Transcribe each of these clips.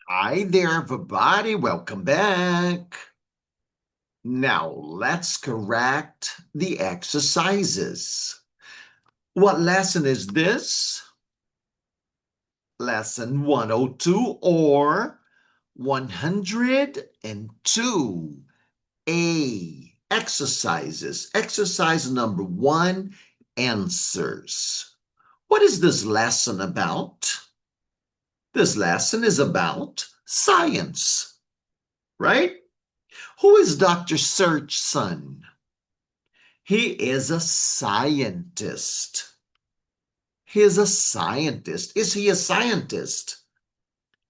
Hi there, everybody. Welcome back. Now, let's correct the exercises. What lesson is this? Lesson 102 or 102. A. Exercises. Exercise number 1, answers. What is this lesson about? This lesson is about science, right? Who is Dr. Search's son? He is a scientist. He is a scientist. Is he a scientist?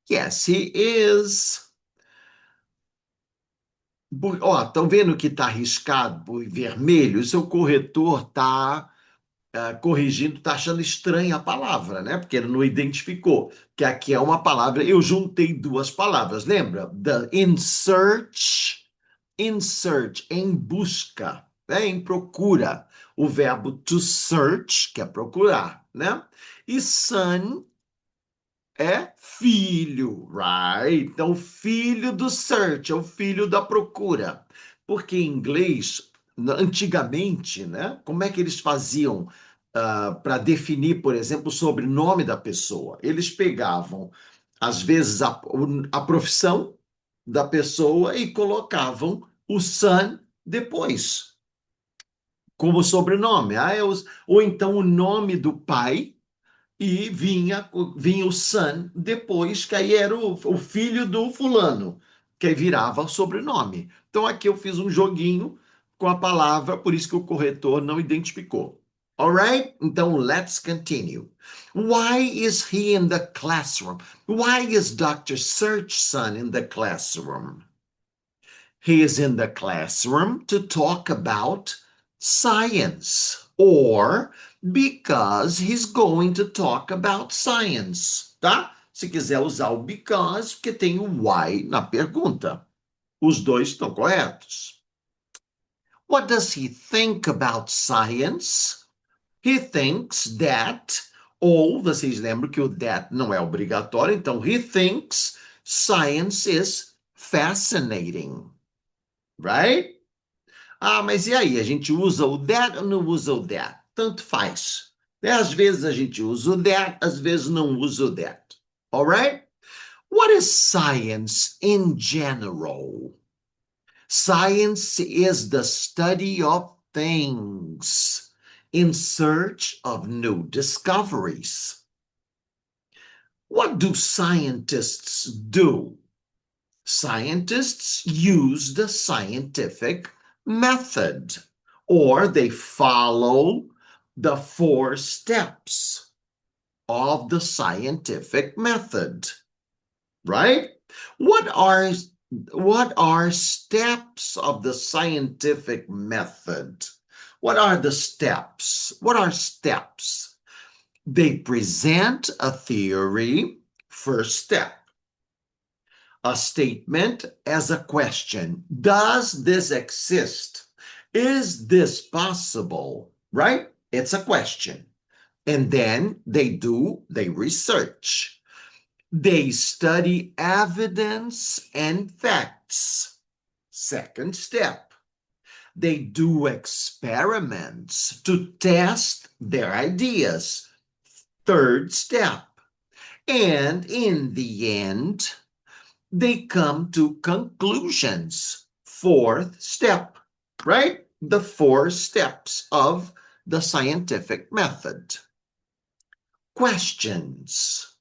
Yes, he is. Ó, estão vendo que está riscado em vermelho? O seu corretor está corrigindo, está achando estranha a palavra, né? Porque ele não identificou que aqui é uma palavra. Eu juntei duas palavras, lembra? In search, em busca, né? Em procura. O verbo to search, que é procurar, né? E son é filho, right? Então, filho do search, é o filho da procura. Porque em inglês, antigamente, né? Como é que eles faziam para definir, por exemplo, o sobrenome da pessoa? Eles pegavam, às vezes, a profissão da pessoa e colocavam o son depois, como sobrenome. Ou então o nome do pai e vinha o son depois, que aí era o filho do fulano, que aí virava o sobrenome. Então aqui eu fiz um joguinho com a palavra, por isso que o corretor não identificou. Alright? Então let's continue. Why is he in the classroom? Why is Dr. Search's son in the classroom? He is in the classroom to talk about science, or because he's going to talk about science, tá? Se quiser usar o because, porque tem o why na pergunta. Os dois estão corretos. What does he think about science? He thinks that, ou vocês lembram que o that não é obrigatório, então he thinks science is fascinating, right? Ah, mas e aí? A gente usa o that ou não usa o that? Tanto faz. Às vezes a gente usa o that, às vezes não usa o that. Alright? What is science in general? Science is the study of things in search of new discoveries. What do scientists do? Scientists use the scientific method, or they follow the 4 steps of the scientific method, right? What are what are steps of the scientific method? What are the steps? What are steps? They present a theory, first step. A statement as a question. Does this exist? Is this possible? Right? It's a question. And then they research. They study evidence and facts. Second step. They do experiments to test their ideas. Third step. And in the end, they come to conclusions. Fourth step, right? The 4 steps of the scientific method. Questions.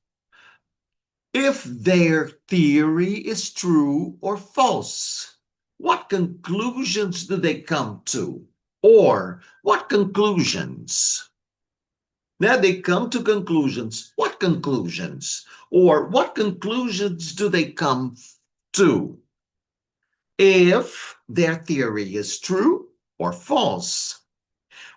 If their theory is true or false, what conclusions do they come to? Or what conclusions? Now they come to conclusions. What conclusions? Or what conclusions do they come to? If their theory is true or false.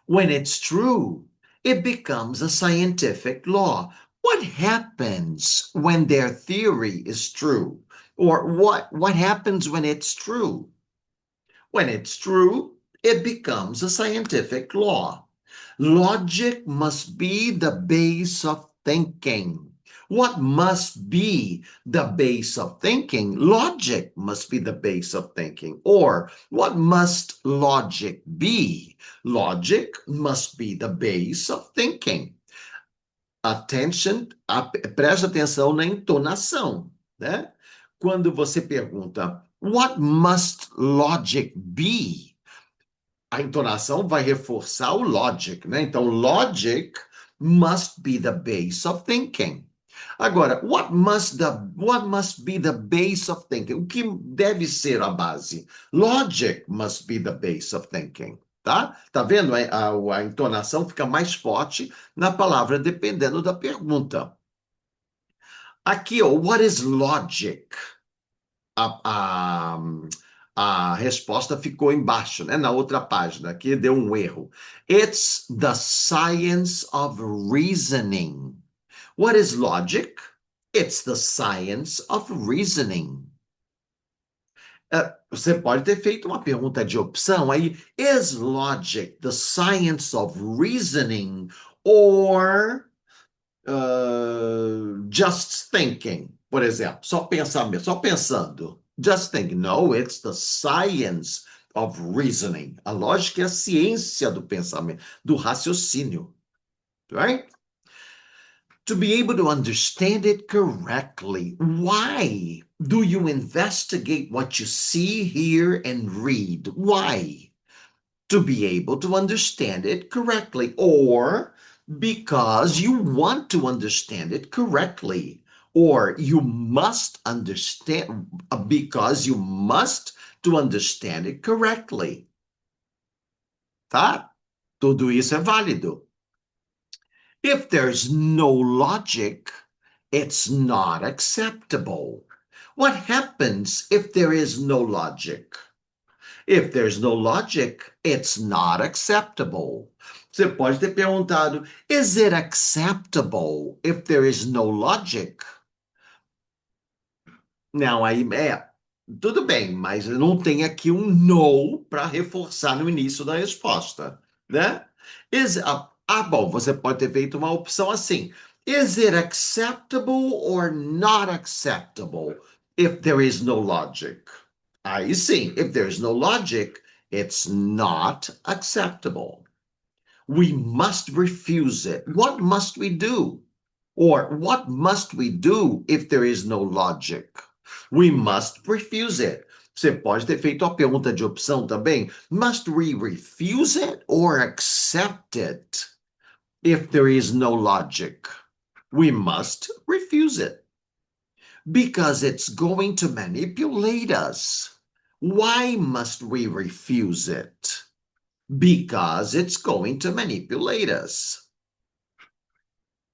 When it's true, it becomes a scientific law. What happens when their theory is true? Or what happens when it's true? When it's true, it becomes a scientific law. Logic must be the base of thinking. What must be the base of thinking? Logic must be the base of thinking. Or what must logic be? Logic must be the base of thinking. Preste atenção na entonação, né? Quando você pergunta, what must logic be? A entonação vai reforçar o logic, né? Então, logic must be the base of thinking. Agora, what must be the base of thinking? O que deve ser a base? Logic must be the base of thinking. Tá vendo? A entonação fica mais forte na palavra dependendo da pergunta. Aqui, ó, what is logic? A, a, a resposta ficou embaixo, né? Na outra página, aqui deu um erro. It's the science of reasoning. What is logic? It's the science of reasoning. Você pode ter feito uma pergunta de opção aí. Is logic the science of reasoning or just thinking? Por exemplo, só pensamento, só pensando. Just thinking. No, it's the science of reasoning. A lógica é a ciência do pensamento, do raciocínio. Right? To be able to understand it correctly. Why do you investigate what you see, hear, and read? Why? To be able to understand it correctly, or because you want to understand it correctly, or you must understand because you must to understand it correctly. Tá? Tudo isso é válido. If there's no logic, it's not acceptable. What happens if there is no logic? If there's no logic, it's not acceptable. Você pode ter perguntado, is it acceptable if there is no logic? Não, aí tudo bem, mas não tem aqui um no para reforçar no início da resposta, né? Bom, você pode ter feito uma opção assim. Is it acceptable or not acceptable if there is no logic? Aí sim, if there's no logic, it's not acceptable. We must refuse it. What must we do? Or what must we do if there is no logic? We must refuse it. Você pode ter feito a pergunta de opção também. Must we refuse it or accept it if there is no logic? We must refuse it because it's going to manipulate us. Why must we refuse it? Because it's going to manipulate us.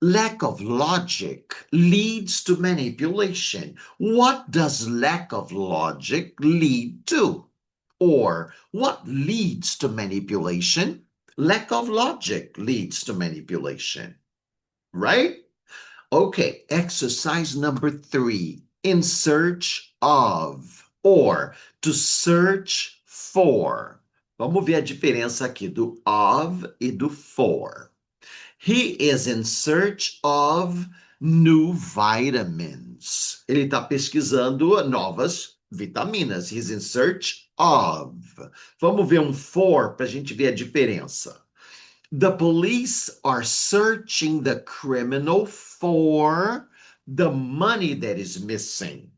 Lack of logic leads to manipulation. What does lack of logic lead to? Or what leads to manipulation? Lack of logic leads to manipulation, right? Okay, exercise number 3. In search of, or to search for. Vamos ver a diferença aqui do of e do for. He is in search of new vitamins. Ele está pesquisando novas vitaminas. He's in search of. Vamos ver um for para a gente ver a diferença. The police are searching the criminal for the money that is missing.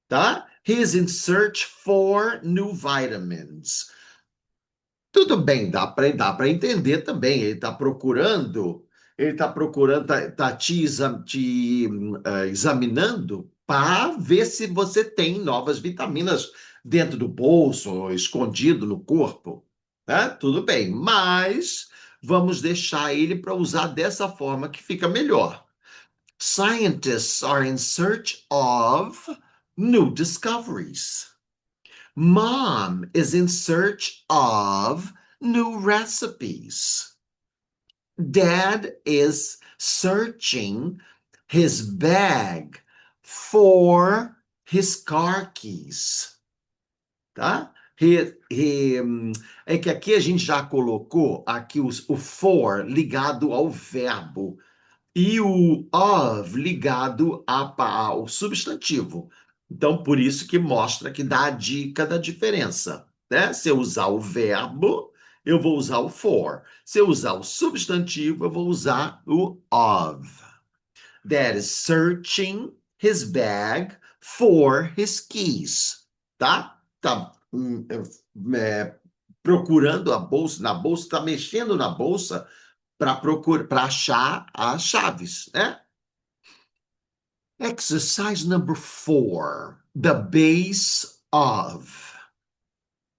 Tá? He is in search for new vitamins. Tudo bem, dá para entender também. Ele está procurando, tá examinando para ver se você tem novas vitaminas dentro do bolso ou escondido no corpo. Né? Tudo bem, mas vamos deixar ele para usar dessa forma que fica melhor. Scientists are in search of new discoveries. Mom is in search of new recipes. Dad is searching his bag for his car keys. Tá? É que aqui a gente já colocou aqui o for ligado ao verbo. e o of ligado ao substantivo. Então, por isso que mostra que dá a dica da diferença, né? Se eu usar o verbo, eu vou usar o for. Se eu usar o substantivo, eu vou usar o of. That is searching his bag for his keys, tá? Tá procurando a bolsa, na bolsa, tá mexendo na bolsa para procurar, para achar as chaves, né? Exercise number 4. The base of.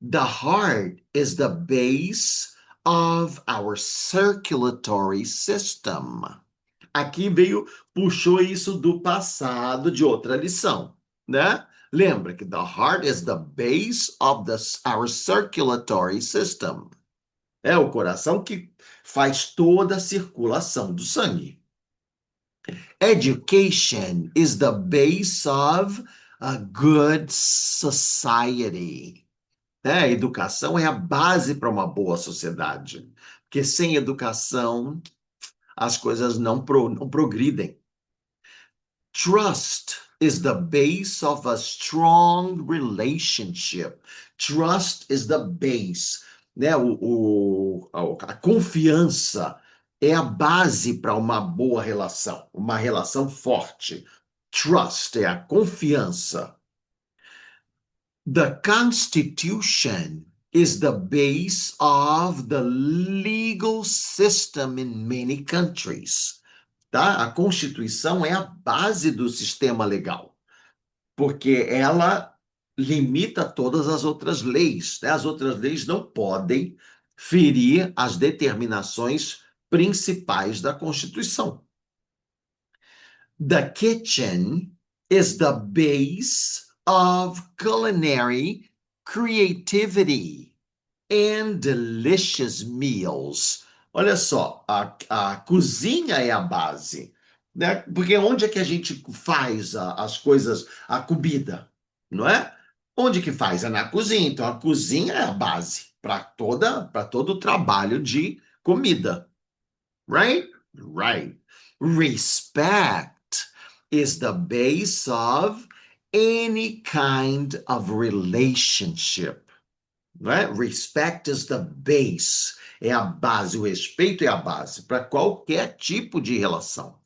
The heart is the base of our circulatory system. Aqui puxou isso do passado, de outra lição, né? Lembra que the heart is the base of our circulatory system. É o coração que faz toda a circulação do sangue. Education is the base of a good society. A educação é a base para uma boa sociedade. Porque sem educação, as coisas não progridem. Trust is the base of a strong relationship. Trust is the base, né? A confiança é a base para uma boa relação, uma relação forte. Trust é a confiança. The Constitution is the base of the legal system in many countries. Tá? A Constituição é a base do sistema legal, porque ela limita todas as outras leis, né? As outras leis não podem ferir as determinações principais da Constituição. The kitchen is the base of culinary creativity and delicious meals. Olha só, a cozinha é a base, né? Porque onde é que a gente faz as coisas, a comida, não é? Onde que faz? É na cozinha. Então, a cozinha é a base para todo o trabalho de comida. Right? Right. Respect is the base of any kind of relationship. Right? Respect is the base. É a base. O respeito é a base para qualquer tipo de relação.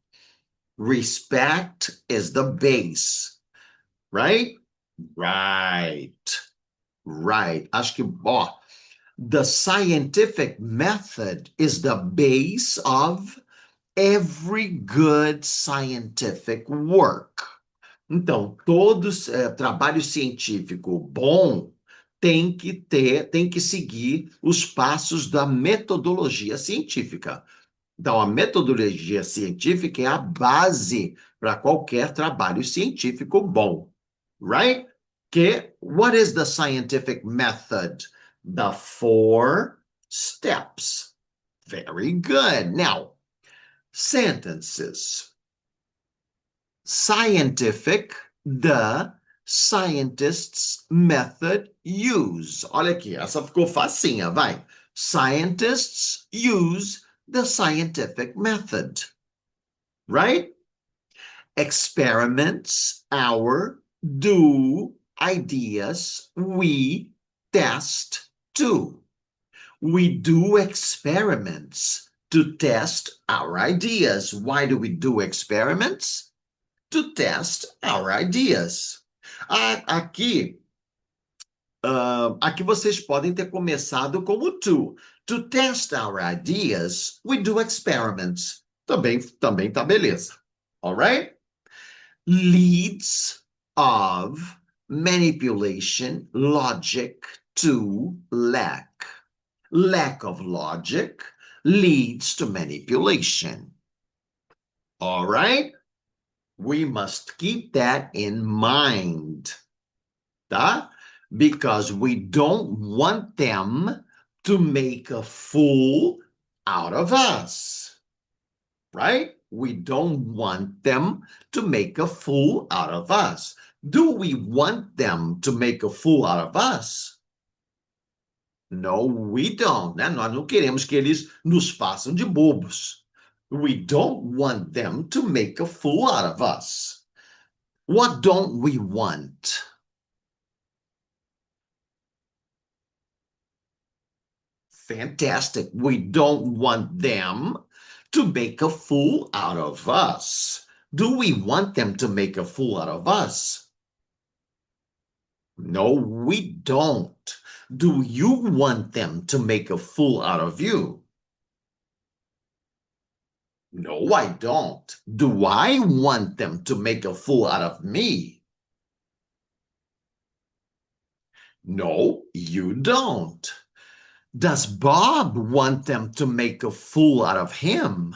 Respect is the base. Right? Right. Right. Acho que, ó, the scientific method is the base of every good scientific work. Então, todo trabalho científico bom tem que seguir os passos da metodologia científica. Então, a metodologia científica é a base para qualquer trabalho científico bom, right? What is the scientific method? The 4 steps. Very good. Now, sentences. Scientific, the scientists' method use. Olha aqui, essa ficou facinha, vai. Scientists use the scientific method. Right? Experiments, our, do, ideas, we, test, do. We do experiments to test our ideas. Why do we do experiments? To test our ideas. Aqui, aqui vocês podem ter começado como to. To test our ideas, we do experiments. Também tá beleza. All right? Leads of manipulation, logic to lack. Lack of logic leads to manipulation. All right? We must keep that in mind, tá? Because we don't want them to make a fool out of us, right? We don't want them to make a fool out of us. Do we want them to make a fool out of us? No, we don't, né? Nós não queremos que eles nos façam de bobos. We don't want them to make a fool out of us. What don't we want? Fantastic. We don't want them to make a fool out of us. Do we want them to make a fool out of us? No, we don't. Do you want them to make a fool out of you? No, I don't. Do I want them to make a fool out of me? No, you don't. Does Bob want them to make a fool out of him?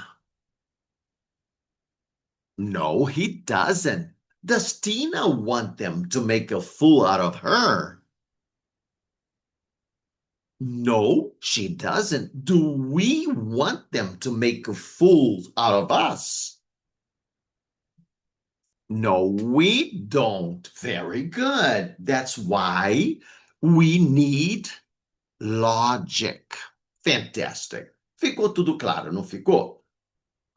No, he doesn't. Does Tina want them to make a fool out of her? No, she doesn't. Do we want them to make a fool out of us? No, we don't. Very good. That's why we need logic. Fantastic. Ficou tudo claro, não ficou?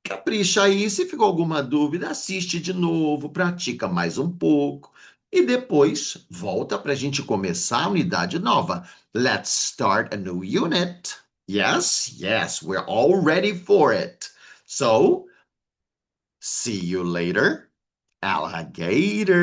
Capricha aí, se ficou alguma dúvida, assiste de novo, pratica mais um pouco e depois volta para a gente começar a unidade nova. Let's start a new unit. Yes, yes, we're all ready for it. So, see you later, alligators.